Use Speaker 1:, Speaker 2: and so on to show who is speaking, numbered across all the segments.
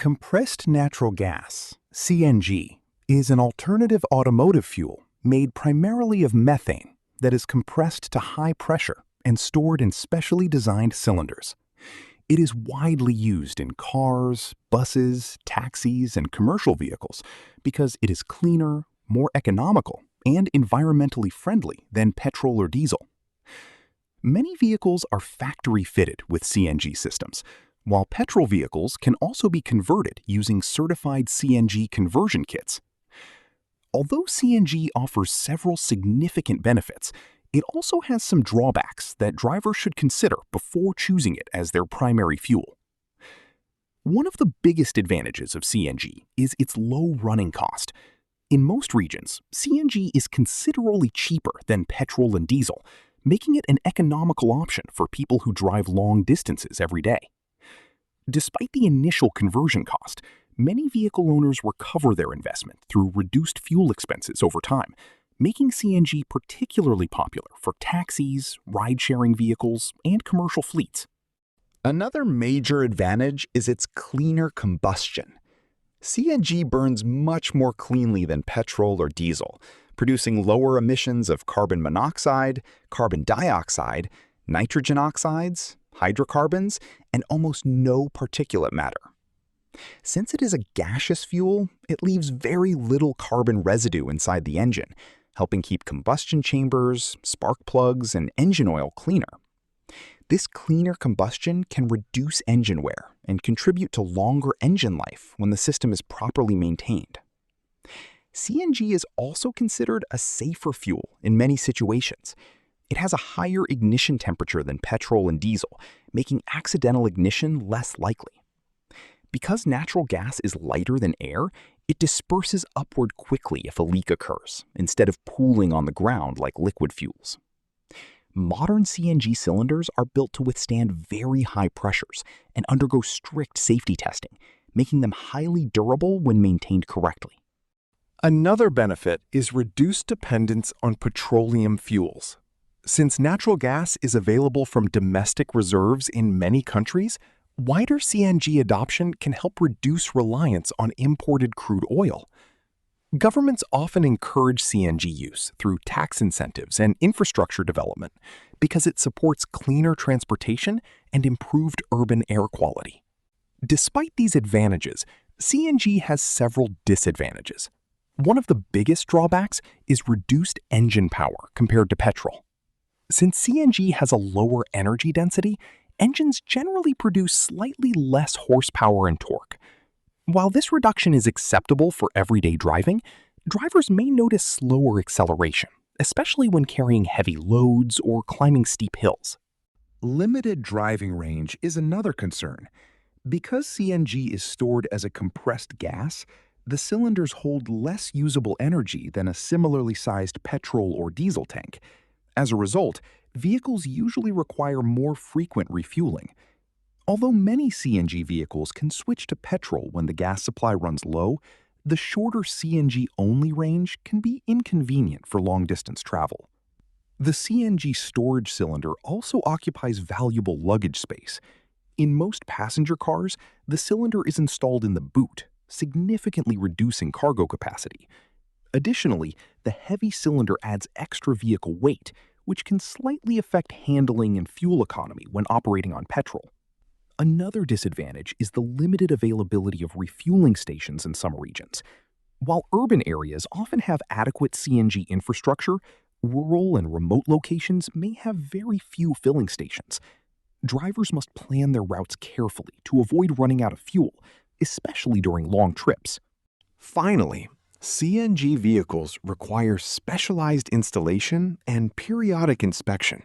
Speaker 1: Compressed natural gas, CNG, is an alternative automotive fuel made primarily of methane that is compressed to high pressure and stored in specially designed cylinders. It is widely used in cars, buses, taxis, and commercial vehicles because it is cleaner, more economical, and environmentally friendly than petrol or diesel. Many vehicles are factory-fitted with CNG systems, while petrol vehicles can also be converted using certified CNG conversion kits. Although CNG offers several significant benefits, it also has some drawbacks that drivers should consider before choosing it as their primary fuel. One of the biggest advantages of CNG is its low running cost. In most regions, CNG is considerably cheaper than petrol and diesel, making it an economical option for people who drive long distances every day. Despite the initial conversion cost, many vehicle owners recover their investment through reduced fuel expenses over time, making CNG particularly popular for taxis, ride-sharing vehicles, and commercial fleets.
Speaker 2: Another major advantage is its cleaner combustion. CNG burns much more cleanly than petrol or diesel, producing lower emissions of carbon monoxide, carbon dioxide, nitrogen oxides, hydrocarbons, and almost no particulate matter. Since it is a gaseous fuel, it leaves very little carbon residue inside the engine, helping keep combustion chambers, spark plugs, and engine oil cleaner. This cleaner combustion can reduce engine wear and contribute to longer engine life when the system is properly maintained. CNG is also considered a safer fuel in many situations. It has a higher ignition temperature than petrol and diesel, making accidental ignition less likely. Because natural gas is lighter than air, it disperses upward quickly if a leak occurs, instead of pooling on the ground like liquid fuels. Modern CNG cylinders are built to withstand very high pressures and undergo strict safety testing, making them highly durable when maintained correctly.
Speaker 1: Another benefit is reduced dependence on petroleum fuels. Since natural gas is available from domestic reserves in many countries, wider CNG adoption can help reduce reliance on imported crude oil. Governments often encourage CNG use through tax incentives and infrastructure development because it supports cleaner transportation and improved urban air quality. Despite these advantages, CNG has several disadvantages. One of the biggest drawbacks is reduced engine power compared to petrol. Since CNG has a lower energy density, engines generally produce slightly less horsepower and torque. While this reduction is acceptable for everyday driving, drivers may notice slower acceleration, especially when carrying heavy loads or climbing steep hills.
Speaker 3: Limited driving range is another concern. Because CNG is stored as a compressed gas, the cylinders hold less usable energy than a similarly sized petrol or diesel tank. As a result, vehicles usually require more frequent refueling. Although many CNG vehicles can switch to petrol when the gas supply runs low, the shorter CNG-only range can be inconvenient for long-distance travel. The CNG storage cylinder also occupies valuable luggage space. In most passenger cars, the cylinder is installed in the boot, significantly reducing cargo capacity. Additionally, the heavy cylinder adds extra vehicle weight, which can slightly affect handling and fuel economy when operating on petrol. Another disadvantage is the limited availability of refueling stations in some regions. While urban areas often have adequate CNG infrastructure, rural and remote locations may have very few filling stations. Drivers must plan their routes carefully to avoid running out of fuel, especially during long trips.
Speaker 4: Finally, CNG vehicles require specialized installation and periodic inspection.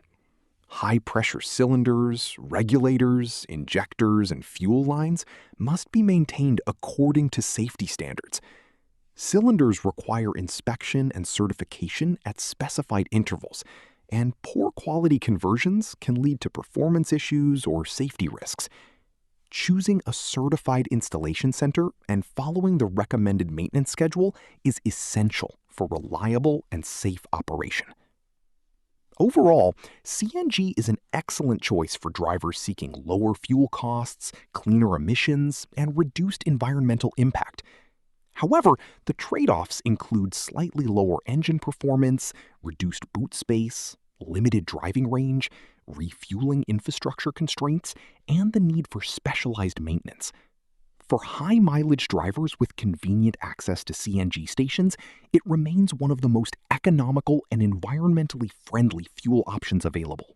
Speaker 4: High-pressure cylinders, regulators, injectors, and fuel lines must be maintained according to safety standards. Cylinders require inspection and certification at specified intervals, and poor quality conversions can lead to performance issues or safety risks. Choosing a certified installation center and following the recommended maintenance schedule is essential for reliable and safe operation.
Speaker 3: Overall, CNG is an excellent choice for drivers seeking lower fuel costs, cleaner emissions, and reduced environmental impact. However, the trade-offs include slightly lower engine performance, reduced boot space, limited driving range, refueling infrastructure constraints, and the need for specialized maintenance. For high-mileage drivers with convenient access to CNG stations, it remains one of the most economical and environmentally friendly fuel options available.